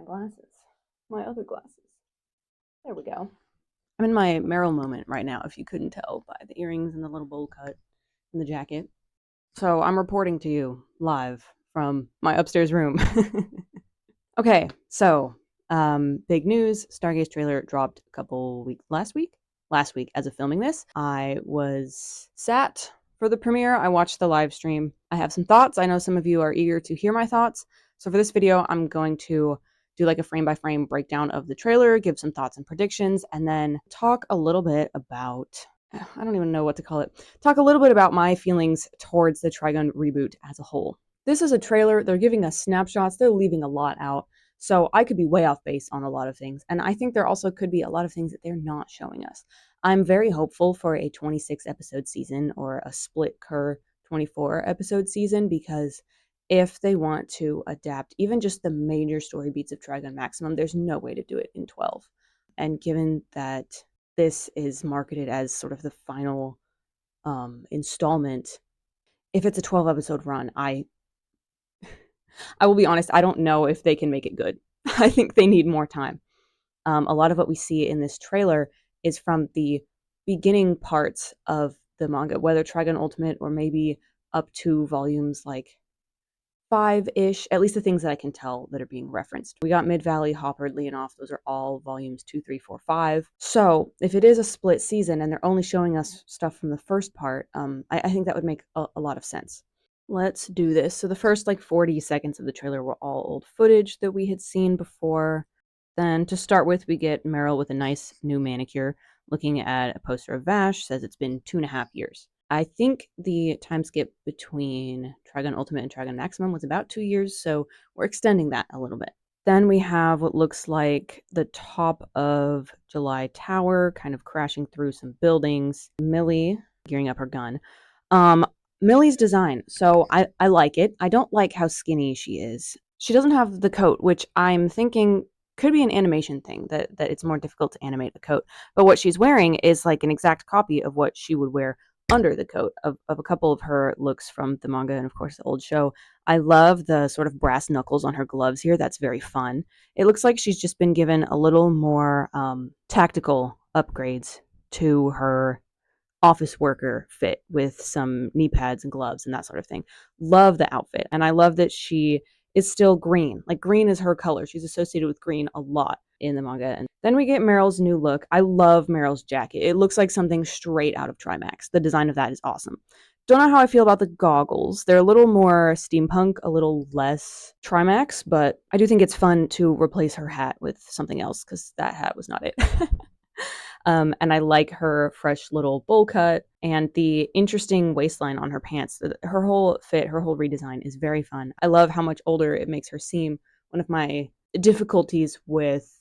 my glasses. My other glasses. There we go. I'm in my Meryl moment right now, if you couldn't tell by the earrings and the little bowl cut and the jacket. So I'm reporting to you live from my upstairs room. Okay, so big news. Stargaze trailer dropped a couple weeks last week. Last week, as of filming this, I was sat for the premiere. I watched the live stream. I have some thoughts. I know some of you are eager to hear my thoughts. So for this video, I'm going to do like a frame by frame breakdown of the trailer, give some thoughts and predictions, and then talk a little bit about, I don't even know what to call it, talk a little bit about my feelings towards the Trigun reboot as a whole. This is a trailer. They're giving us snapshots. They're leaving a lot out. So I could be way off base on a lot of things. And I think there also could be a lot of things that they're not showing us. I'm very hopeful for a 26 episode season or a split cur 24 episode season, because if they want to adapt even just the major story beats of Trigun Maximum, there's no way to do it in 12. And given that this is marketed as sort of the final installment, if it's a 12 episode run, I will be honest, I don't know if they can make it good. I think they need more time. A lot of what we see in this trailer is from the beginning parts of the manga, whether Trigun Ultimate or maybe up to volumes like 5-ish, at least the things that I can tell that are being referenced. We got Mid Valley, Hopper, Leonoff. Those are all volumes 2, 3, 4, 5. So if it is a split season and they're only showing us stuff from the first part, I think that would make a lot of sense. Let's do this. So the first like 40 seconds of the trailer were all old footage that we had seen before. Then to start with, we get Meryl with a nice new manicure looking at a poster of Vash, says it's been 2.5 years. I think the time skip between Trigun Ultimate and Trigun Maximum was about 2 years, so we're extending that a little bit. Then we have what looks like the top of July Tower, kind of crashing through some buildings. Millie gearing up her gun. Millie's design, so I like it. I don't like how skinny she is. She doesn't have the coat, which I'm thinking could be an animation thing, that it's more difficult to animate the coat. But what she's wearing is like an exact copy of what she would wear under the coat of a couple of her looks from the manga and of course the old show. I love the sort of brass knuckles on her gloves here. That's very fun. It looks like she's just been given a little more tactical upgrades to her office worker fit with some knee pads and gloves and that sort of thing. Love the outfit. And I love that she is still green. Like, green is her color. She's associated with green a lot in the manga. And then we get Meryl's new look. I love Meryl's jacket. It looks like something straight out of Trimax. The design of that is awesome. Don't know how I feel about the goggles. They're a little more steampunk, a little less Trimax, but I do think it's fun to replace her hat with something else because that hat was not it. And I like her fresh little bowl cut and the interesting waistline on her pants. Her whole fit, her whole redesign is very fun. I love how much older it makes her seem. One of my difficulties with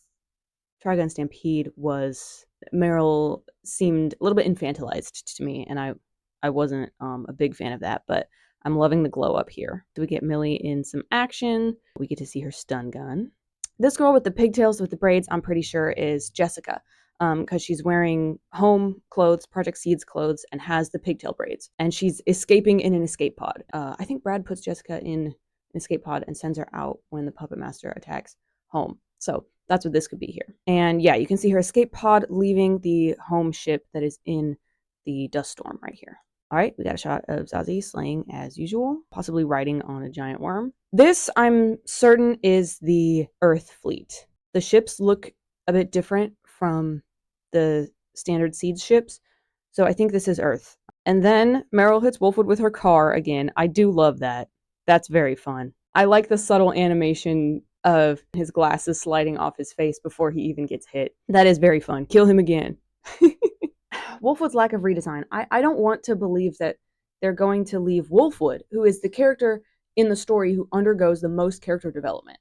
Trigun Stampede was Meryl seemed a little bit infantilized to me, and I wasn't a big fan of that, but I'm loving the glow up here. So we get Millie in some action. We get to see her stun gun. This girl with the pigtails with the braids, I'm pretty sure is Jessica, because she's wearing home clothes, Project Seeds clothes, and has the pigtail braids. And she's escaping in an escape pod. I think Brad puts Jessica in an escape pod and sends her out when the Puppet Master attacks home. So that's what this could be here. And yeah, you can see her escape pod leaving the home ship that is in the dust storm right here. All right, we got a shot of Zazie slaying as usual, possibly riding on a giant worm. This, I'm certain, is the Earth fleet. The ships look a bit different from the standard Seeds ships, so I think this is Earth. And then Meryl hits Wolfwood with her car again. I do love that. That's very fun. I like the subtle animation of his glasses sliding off his face before he even gets hit. That is very fun. Kill him again. Wolfwood's lack of redesign. I don't want to believe that they're going to leave Wolfwood, who is the character in the story who undergoes the most character development,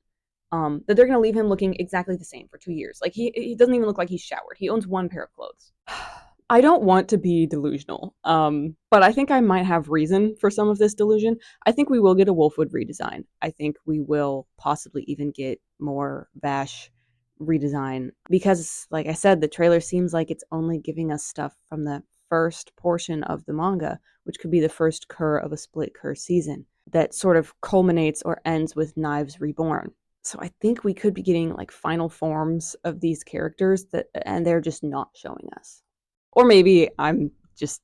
that they're going to leave him looking exactly the same for 2 years. Like, he doesn't even look like he's showered. He owns one pair of clothes. I don't want to be delusional, but I think I might have reason for some of this delusion. I think we will get a Wolfwood redesign. I think we will possibly even get more Vash redesign, because like I said, the trailer seems like it's only giving us stuff from the first portion of the manga, which could be the first cur of a split cur season that sort of culminates or ends with Knives Reborn. So I think we could be getting like final forms of these characters and they're just not showing us. Or maybe I'm just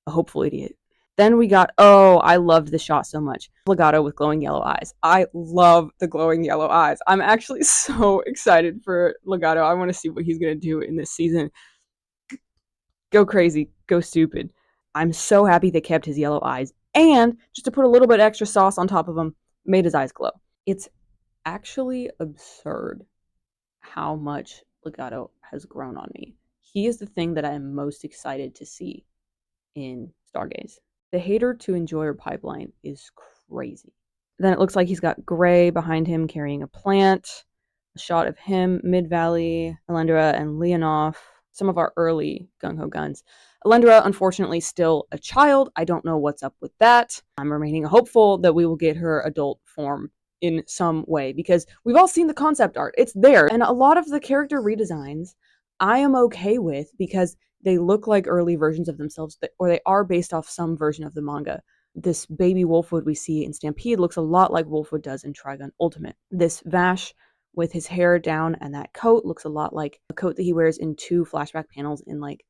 a hopeful idiot. Then we got, oh, I loved the shot so much. Legato with glowing yellow eyes. I love the glowing yellow eyes. I'm actually so excited for Legato. I want to see what he's going to do in this season. Go crazy, go stupid. I'm so happy they kept his yellow eyes. And just to put a little bit extra sauce on top of them, made his eyes glow. It's actually absurd how much Legato has grown on me. He is the thing that I am most excited to see in Stargaze. The hater to enjoyer pipeline is crazy. Then it looks like he's got Gray behind him carrying a plant. A shot of him, Mid-Valley, Alendra, and Leonov. Some of our early gung-ho guns. Alendra, unfortunately, still a child. I don't know what's up with that. I'm remaining hopeful that we will get her adult form in some way because we've all seen the concept art. It's there. And a lot of the character redesigns I am okay with because they look like early versions of themselves or they are based off some version of the manga. This baby Wolfwood we see in Stampede looks a lot like Wolfwood does in Trigun Ultimate. This Vash with his hair down and that coat looks a lot like a coat that he wears in 2 flashback panels in like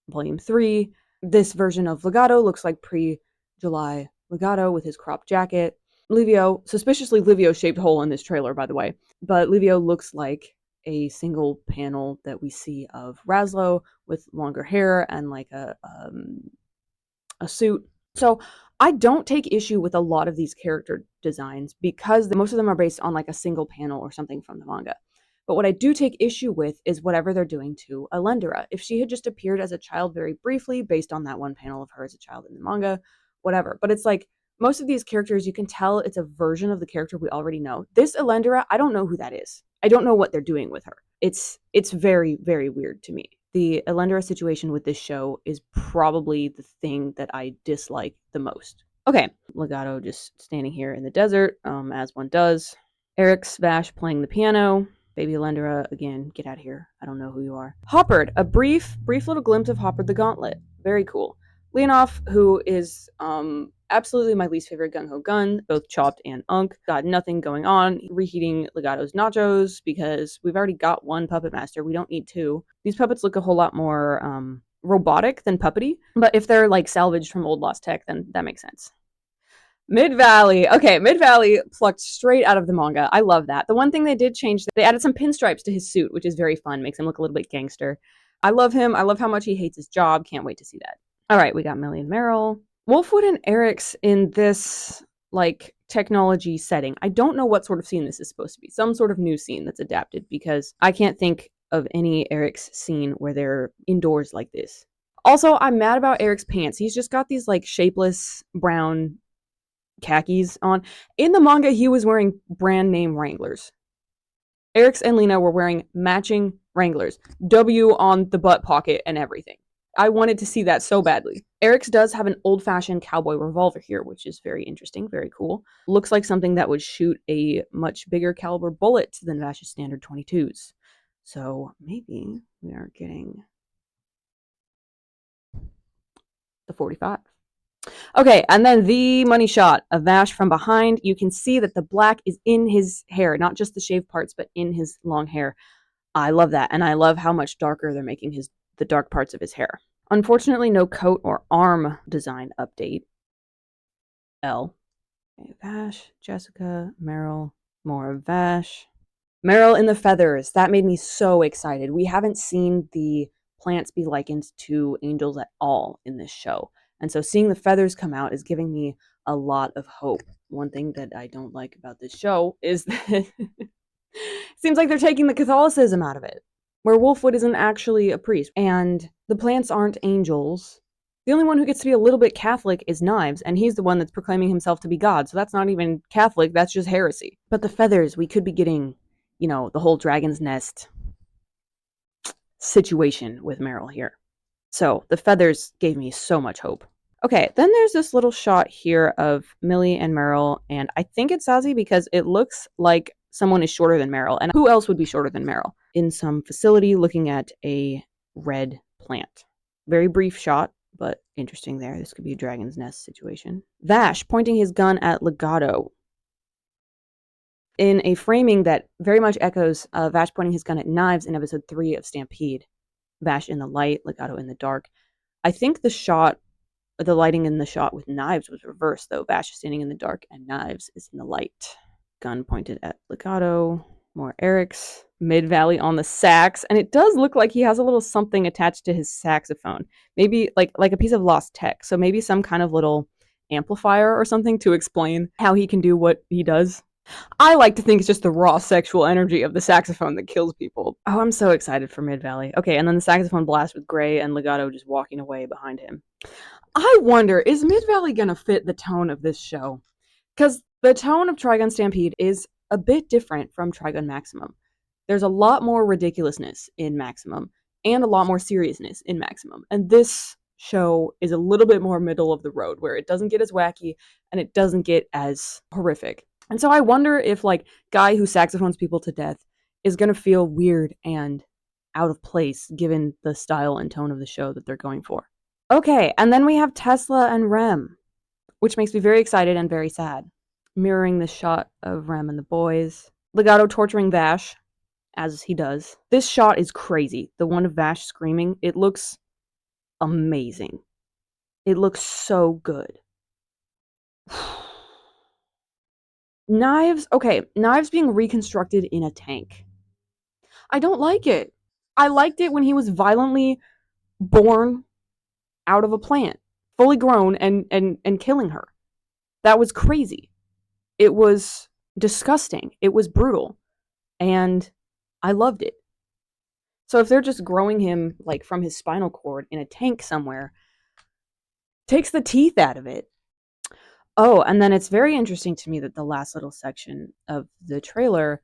volume 3. This version of Legato looks like pre-July Legato with his cropped jacket. Livio, suspiciously Livio-shaped hole in this trailer, by the way, but Livio looks like a single panel that we see of Raslo with longer hair and like a suit. So I don't take issue with a lot of these character designs because most of them are based on like a single panel or something from the manga. But what I do take issue with is whatever they're doing to Alendra. If she had just appeared as a child very briefly based on that one panel of her as a child in the manga, whatever. But it's like most of these characters, you can tell it's a version of the character we already know. This Alendra, I don't know who that is. I don't know what they're doing with her. It's very, very weird to me. The Alendra situation with this show is probably the thing that I dislike the most. Okay, Legato just standing here in the desert, as one does. Eric's Vash playing the piano. Baby Alendra, again, get out of here. I don't know who you are. Hoppard, a brief little glimpse of Hoppard the Gauntlet. Very cool. Leonov, who is absolutely my least favorite gung-ho gun, both chopped and unk. Got nothing going on. Reheating Legato's nachos because we've already got one puppet master. We don't need 2. These puppets look a whole lot more robotic than puppety, but if they're like salvaged from old lost tech, then that makes sense. Mid-Valley. Okay, Mid-Valley plucked straight out of the manga. I love that. The one thing they did change, they added some pinstripes to his suit, which is very fun. Makes him look a little bit gangster. I love him. I love how much he hates his job. Can't wait to see that. All right, we got Millie and Meryl. Wolfwood and Eric's in this like technology setting. I don't know what sort of scene this is supposed to be. Some sort of new scene that's adapted because I can't think of any Eric's scene where they're indoors like this. Also, I'm mad about Eric's pants. He's just got these like shapeless brown khakis on. In the manga, he was wearing brand name Wranglers. Eric's and Lena were wearing matching Wranglers. W on the butt pocket and everything. I wanted to see that so badly. Eric's does have an old-fashioned cowboy revolver here, which is very interesting, very cool. Looks like something that would shoot a much bigger caliber bullet than Vash's standard 22s. So maybe we are getting the 45. Okay, and then the money shot of Vash from behind. You can see that the black is in his hair, not just the shaved parts, but in his long hair. I love that, and I love how much darker they're making the dark parts of his hair. Unfortunately, no coat or arm design update. L. Okay, Vash, Jessica, Meryl, more Vash. Meryl in the feathers. That made me so excited. We haven't seen the plants be likened to angels at all in this show. And so seeing the feathers come out is giving me a lot of hope. One thing that I don't like about this show is that it seems like they're taking the Catholicism out of it, where Wolfwood isn't actually a priest, and the plants aren't angels. The only one who gets to be a little bit Catholic is Knives, and he's the one that's proclaiming himself to be God, so that's not even Catholic, that's just heresy. But the feathers, we could be getting, you know, the whole dragon's nest situation with Meryl here. So the feathers gave me so much hope. Okay, then there's this little shot here of Millie and Meryl, and I think it's Zazie because it looks like someone is shorter than Meryl, and who else would be shorter than Meryl? In some facility looking at a red plant. Very brief shot, but interesting there. This could be a dragon's nest situation. Vash pointing his gun at Legato. in a framing that very much echoes Vash pointing his gun at Knives in episode 3 of Stampede. Vash in the light, Legato in the dark. I think the lighting in the shot with Knives was reversed, though. Vash is standing in the dark and Knives is in the light. Gun pointed at Legato. More Eric's. Mid-Valley on the sax. And it does look like he has a little something attached to his saxophone. Maybe like a piece of lost tech. So maybe some kind of little amplifier or something to explain how he can do what he does. I like to think it's just the raw sexual energy of the saxophone that kills people. Oh, I'm so excited for Mid-Valley. Okay, and then the saxophone blast with Gray and Legato just walking away behind him. I wonder, is Mid-Valley gonna fit the tone of this show? Because the tone of Trigun Stampede is a bit different from Trigun Maximum. There's a lot more ridiculousness in Maximum and a lot more seriousness in Maximum. And this show is a little bit more middle of the road, where it doesn't get as wacky and it doesn't get as horrific. And so I wonder if, like, guy who saxophones people to death is going to feel weird and out of place given the style and tone of the show that they're going for. Okay, and then we have Tesla and Rem, which makes me very excited and very sad. Mirroring the shot of Rem and the boys. Legato torturing Vash, as he does. This shot is crazy. The one of Vash screaming, it looks amazing. It looks so good. Knives, okay, Knives being reconstructed in a tank. I don't like it. I liked it when he was violently born out of a plant, fully grown and killing her. That was crazy. It was disgusting. It was brutal. And I loved it. So if they're just growing him like from his spinal cord in a tank somewhere, takes the teeth out of it. Oh, and then it's very interesting to me that the last little section of the trailer,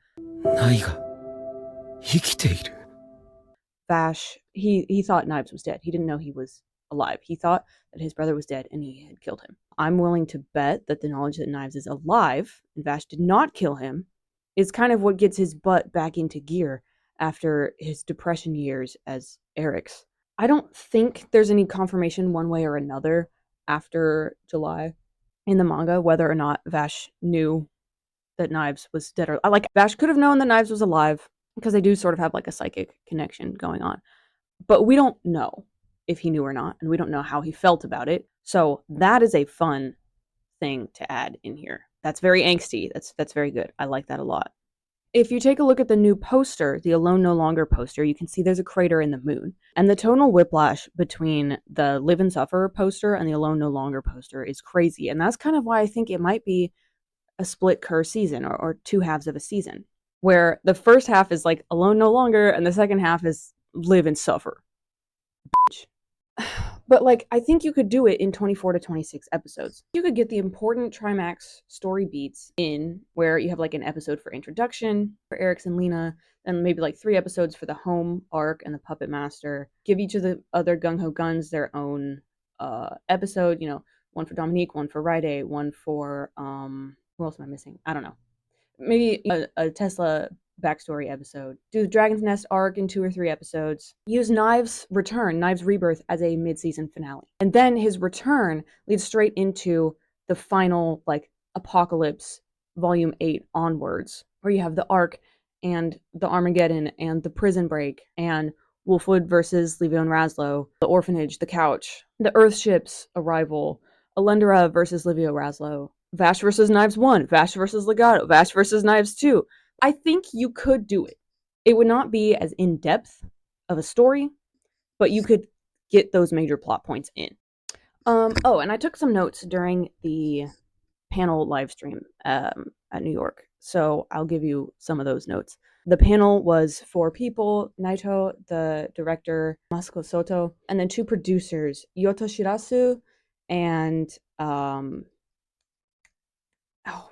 Vash, he thought Knives was dead. He didn't know he was alive. He thought that his brother was dead and he had killed him. I'm willing to bet that the knowledge that Knives is alive and Vash did not kill him is kind of what gets his butt back into gear after his depression years as Eric's. I don't think there's any confirmation one way or another after July in the manga whether or not Vash knew that Knives was dead or like Vash could have known that Knives was alive because they do sort of have like a psychic connection going on. But we don't know if he knew or not, and we don't know how he felt about it. So that is a fun thing to add in here. That's very angsty. That's very good. I like that a lot. If you take a look at the new poster, the Alone No Longer poster, you can see there's a crater in the moon. And the tonal whiplash between the Live and Suffer poster and the Alone No Longer poster is crazy. And that's kind of why I think it might be a split Kerr season or two halves of a season, where the first half is like Alone No Longer and the second half is Live and Suffer. But like, I think you could do it in 24 to 26 episodes. You could get the important Trimax story beats in where you have like an episode for introduction for Eric's and Lena, and maybe like 3 episodes for the home arc and the puppet master. Give each of the other Gung Ho Guns their own episode, you know, one for Dominique, one for Ride, one for who else am I missing? I don't know. Maybe a Tesla backstory episode. Do the Dragon's Nest arc in 2 or 3 episodes. Use Knives' return, Knives' rebirth as a mid-season finale. And then his return leads straight into the final, like, Apocalypse Volume 8 onwards, where you have the arc and the Armageddon and the prison break and Wolfwood versus Levio and Raslo, the orphanage, the couch, the Earthship's arrival, Alendra versus Livio Raslo, Vash versus Knives 1, Vash versus Legato, Vash versus Knives 2. I think you could do it. It would not be as in-depth of a story, but you could get those major plot points in. Oh, and I took some notes during the panel live stream at New York, so I'll give you some of those notes. The panel was 4 people: Naito, the director, Masako Soto, and then 2 producers, Yota Shirasu and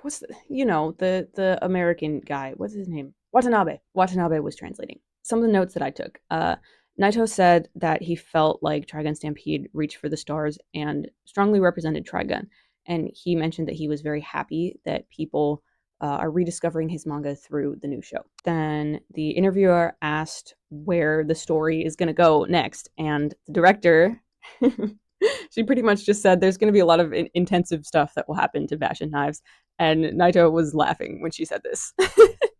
what's the American guy? What's his name? Watanabe. Watanabe was translating. Some of the notes that I took. Naito said that he felt like Trigun Stampede reached for the stars and strongly represented Trigun. And he mentioned that he was very happy that people are rediscovering his manga through the new show. Then the interviewer asked where the story is going to go next. And the director, she pretty much just said there's going to be a lot of intensive stuff that will happen to Vash and Knives. And Naito was laughing when she said this.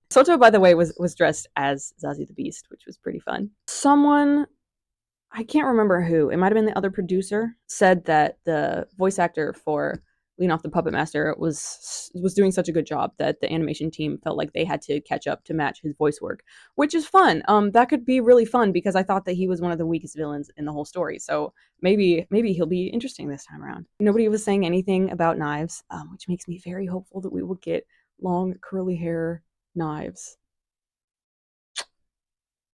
Soto, by the way, was dressed as Zazie the Beast, which was pretty fun. Someone, I can't remember who, it might have been the other producer, said that the voice actor for Lean Off the Puppet Master was doing such a good job that the animation team felt like they had to catch up to match his voice work, which is fun. That could be really fun because I thought that he was one of the weakest villains in the whole story. So maybe he'll be interesting this time around. Nobody was saying anything about knives, which makes me very hopeful that we will get long curly hair knives.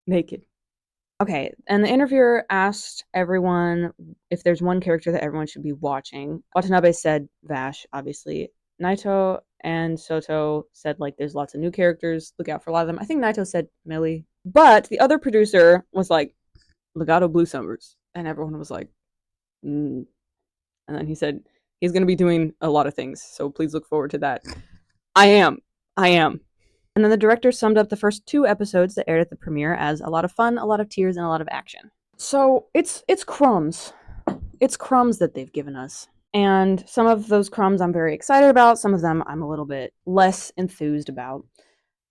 Naked. Okay, and the interviewer asked everyone if there's one character that everyone should be watching. Watanabe said Vash, obviously. Naito and Soto said, like, there's lots of new characters. Look out for a lot of them. I think Naito said Millie. But the other producer was like, Legato Blue Summers. And everyone was like, mm. And then he said, he's going to be doing a lot of things, so please look forward to that. I am. And then the director summed up the first 2 episodes that aired at the premiere as a lot of fun, a lot of tears, and a lot of action. So it's crumbs. It's crumbs that they've given us. And some of those crumbs I'm very excited about. Some of them I'm a little bit less enthused about.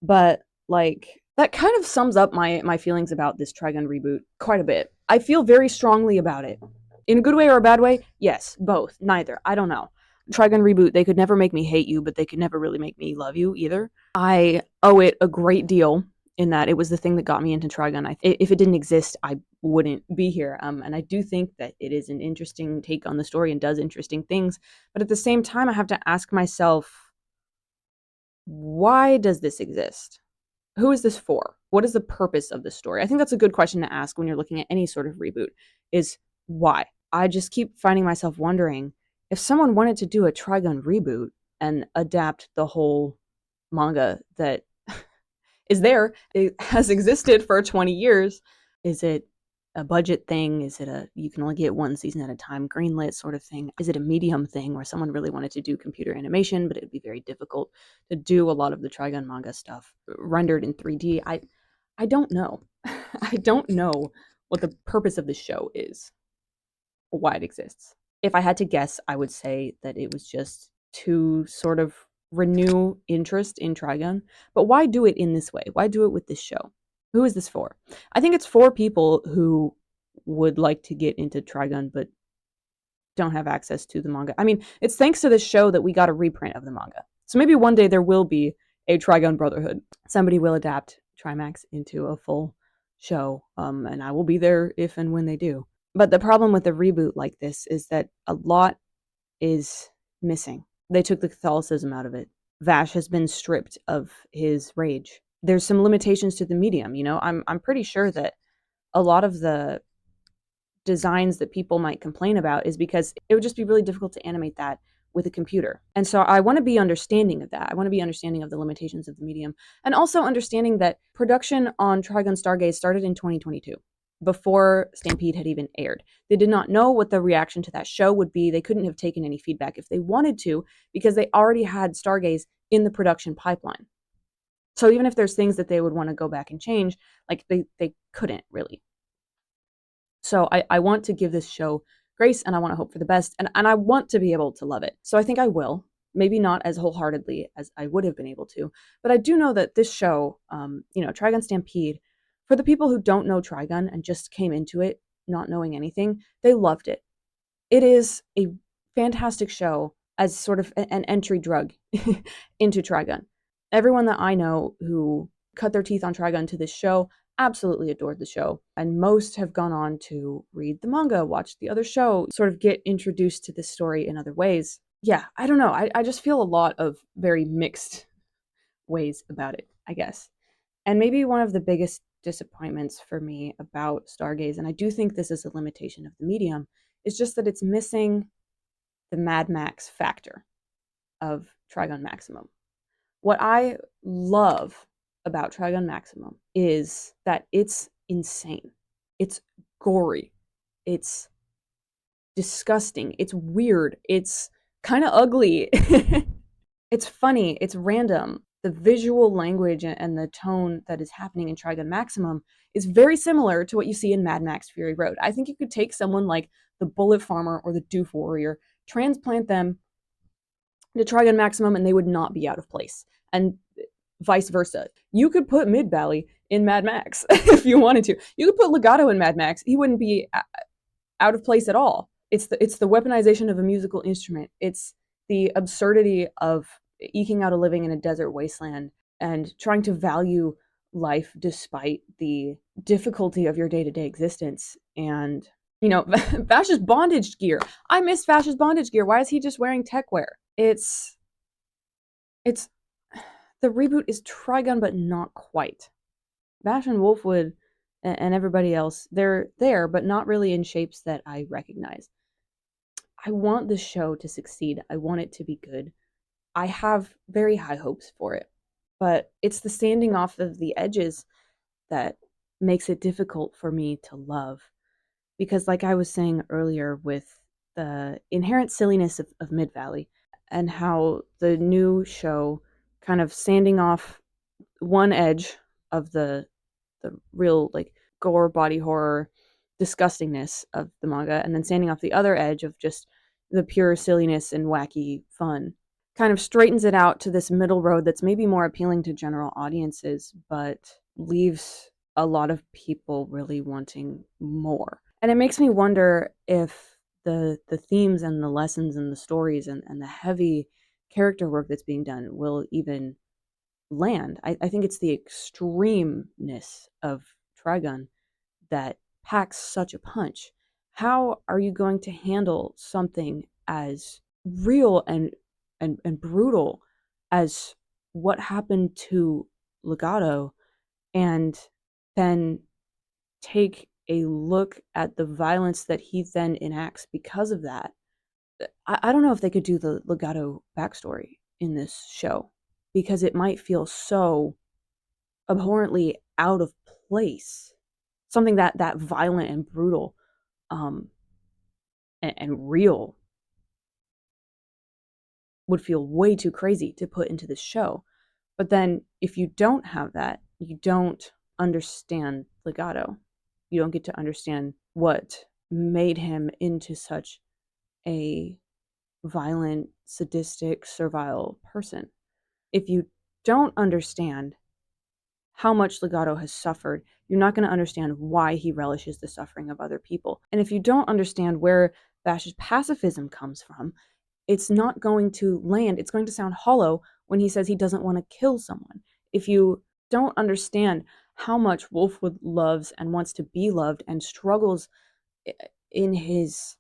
But like that kind of sums up my feelings about this Trigun reboot quite a bit. I feel very strongly about it. In a good way or a bad way? Yes, both. Neither. I don't know. Trigun reboot, they could never make me hate you, but they could never really make me love you either. I owe it a great deal in that it was the thing that got me into Trigun. If it didn't exist, I wouldn't be here. And I do think that it is an interesting take on the story and does interesting things. But at the same time, I have to ask myself, why does this exist? Who is this for? What is the purpose of this story? I think that's a good question to ask when you're looking at any sort of reboot, is why? I just keep finding myself wondering, if someone wanted to do a Trigun reboot and adapt the whole manga that is there, it has existed for 20 years, is it a budget thing? Is it a you can only get one season at a time greenlit sort of thing? Is it a medium thing where someone really wanted to do computer animation, but it would be very difficult to do a lot of the Trigun manga stuff rendered in 3D? I don't know. I don't know what the purpose of the show is, or why it exists. If I had to guess, I would say that it was just to sort of renew interest in Trigun. But why do it in this way? Why do it with this show? Who is this for? I think it's for people who would like to get into Trigun but don't have access to the manga. I mean, it's thanks to this show that we got a reprint of the manga. So maybe one day there will be a Trigun Brotherhood. Somebody will adapt Trimax into a full show, and I will be there if and when they do. But the problem with a reboot like this is that a lot is missing. They took the Catholicism out of it. Vash has been stripped of his rage. There's some limitations to the medium, you know? I'm pretty sure that a lot of the designs that people might complain about is because it would just be really difficult to animate that with a computer. And so I want to be understanding of that. I want to be understanding of the limitations of the medium, and also understanding that production on Trigun Stargaze started in 2022, before Stampede had even aired. They did not know what the reaction to that show would be. They couldn't have taken any feedback if they wanted to, because they already had Stargaze in the production pipeline. So even if there's things that they would want to go back and change, like they couldn't really. So I want to give this show grace, and I want to hope for the best, and I want to be able to love it. So I think I will. Maybe not as wholeheartedly as I would have been able to, but I do know that this show, Trigun Stampede, for the people who don't know Trigun and just came into it not knowing anything, they loved it. It is a fantastic show as sort of an entry drug into Trigun. Everyone that I know who cut their teeth on Trigun to this show absolutely adored the show, and most have gone on to read the manga, watch the other show, sort of get introduced to this story in other ways. Yeah, I don't know. I just feel a lot of very mixed ways about it, I guess. And maybe one of the biggest disappointments for me about Stargaze, and I do think this is a limitation of the medium, is just that it's missing the Mad Max factor of Trigun Maximum. What I love about Trigun Maximum is that it's insane. It's gory. It's disgusting. It's weird. It's kind of ugly. It's funny. It's random. The visual language and the tone that is happening in Trigun Maximum is very similar to what you see in Mad Max Fury Road. I think you could take someone like the Bullet Farmer or the Doof Warrior, transplant them to Trigun Maximum and they would not be out of place. And vice versa. You could put Mid Valley in Mad Max if you wanted to. You could put Legato in Mad Max. He wouldn't be out of place at all. It's the weaponization of a musical instrument. It's the absurdity of eking out a living in a desert wasteland and trying to value life despite the difficulty of your day-to-day existence. And Vash's bondage gear. I miss Vash's bondage gear. Why is he just wearing tech wear? It's the reboot is Trigun, but not quite. Vash and Wolfwood and everybody else, they're there, but not really in shapes that I recognize. I want the show to succeed. I want it to be good. I have very high hopes for it, but it's the sanding off of the edges that makes it difficult for me to love. Because like I was saying earlier with the inherent silliness of Mid Valley and how the new show kind of sanding off one edge of the real like gore, body horror, disgustingness of the manga, and then sanding off the other edge of just the pure silliness and wacky fun. Kind of straightens it out to this middle road that's maybe more appealing to general audiences, but leaves a lot of people really wanting more. And it makes me wonder if the themes and the lessons and the stories and the heavy character work that's being done will even land. I think it's the extremeness of Trigun that packs such a punch. How are you going to handle something as real and brutal as what happened to Legato and then take a look at the violence that he then enacts because of that? I don't know if they could do the Legato backstory in this show because it might feel so abhorrently out of place. Something that violent and brutal and real would feel way too crazy to put into this show. But then if you don't have that, you don't understand Legato. You don't get to understand what made him into such a violent, sadistic, servile person. If you don't understand how much Legato has suffered, you're not going to understand why he relishes the suffering of other people. And if you don't understand where Vash's pacifism comes from, it's not going to land. It's going to sound hollow when he says he doesn't want to kill someone. If you don't understand how much Wolfwood loves and wants to be loved and struggles in his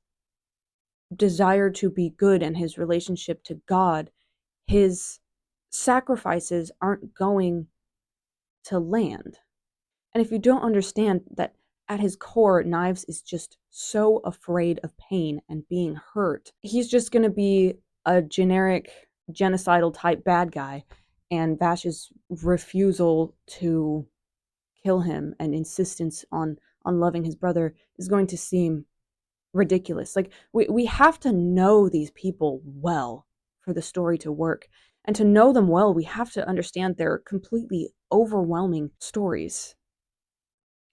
desire to be good and his relationship to God, his sacrifices aren't going to land. And if you don't understand that at his core, Knives is just so afraid of pain and being hurt, he's just going to be a generic genocidal type bad guy. And Vash's refusal to kill him and insistence on loving his brother is going to seem ridiculous. Like we have to know these people well for the story to work. And to know them well, we have to understand their completely overwhelming stories.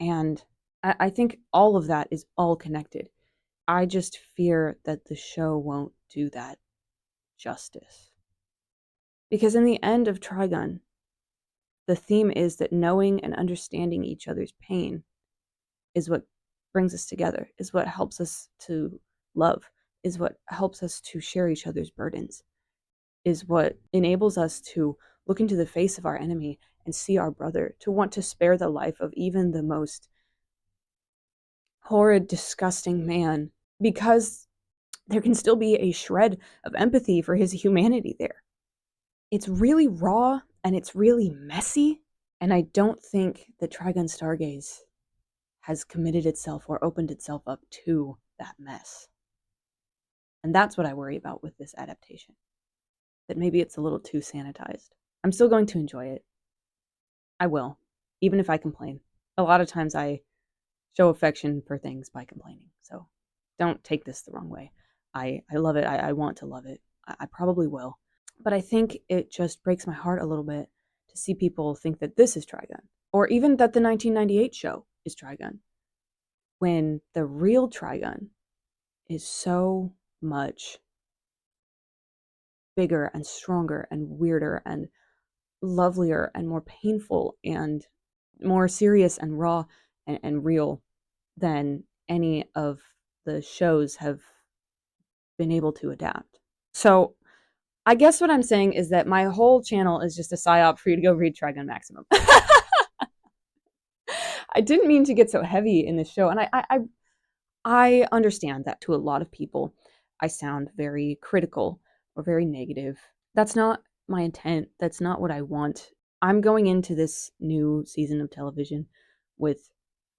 And I think all of that is all connected. I just fear that the show won't do that justice. Because in the end of Trigun, the theme is that knowing and understanding each other's pain is what brings us together, is what helps us to love, is what helps us to share each other's burdens, is what enables us to look into the face of our enemy and see our brother, to want to spare the life of even the most horrid, disgusting man, because there can still be a shred of empathy for his humanity there. It's really raw and it's really messy, and I don't think that Trigun Stargaze has committed itself or opened itself up to that mess. And that's what I worry about with this adaptation. That maybe it's a little too sanitized. I'm still going to enjoy it. I will, even if I complain. A lot of times I show affection for things by complaining. So don't take this the wrong way. I love it. I want to love it. I probably will. But I think it just breaks my heart a little bit to see people think that this is Trigun, or even that the 1998 show is Trigun, when the real Trigun is so much bigger and stronger and weirder and lovelier and more painful and more serious and raw and real than any of the shows have been able to adapt. So I guess what I'm saying is that my whole channel is just a psyop for you to go read Trigun Maximum. I didn't mean to get so heavy in this show, and I understand that to a lot of people, I sound very critical or very negative. That's not my intent. That's not what I want. I'm going into this new season of television with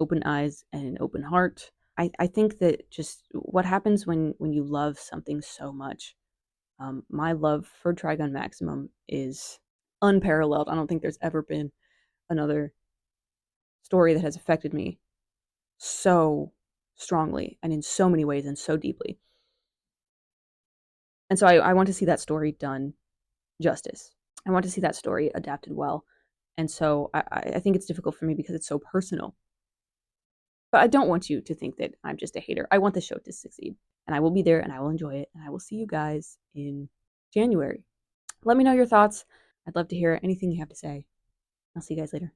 open eyes and an open heart. I think that just what happens when you love something so much. My love for Trigun Maximum is unparalleled. I don't think there's ever been another story that has affected me so strongly and in so many ways and so deeply. And so I want to see that story done justice. I want to see that story adapted well. And so I think it's difficult for me because it's so personal. But I don't want you to think that I'm just a hater. I want the show to succeed. And I will be there and I will enjoy it. And I will see you guys in January. Let me know your thoughts. I'd love to hear anything you have to say. I'll see you guys later.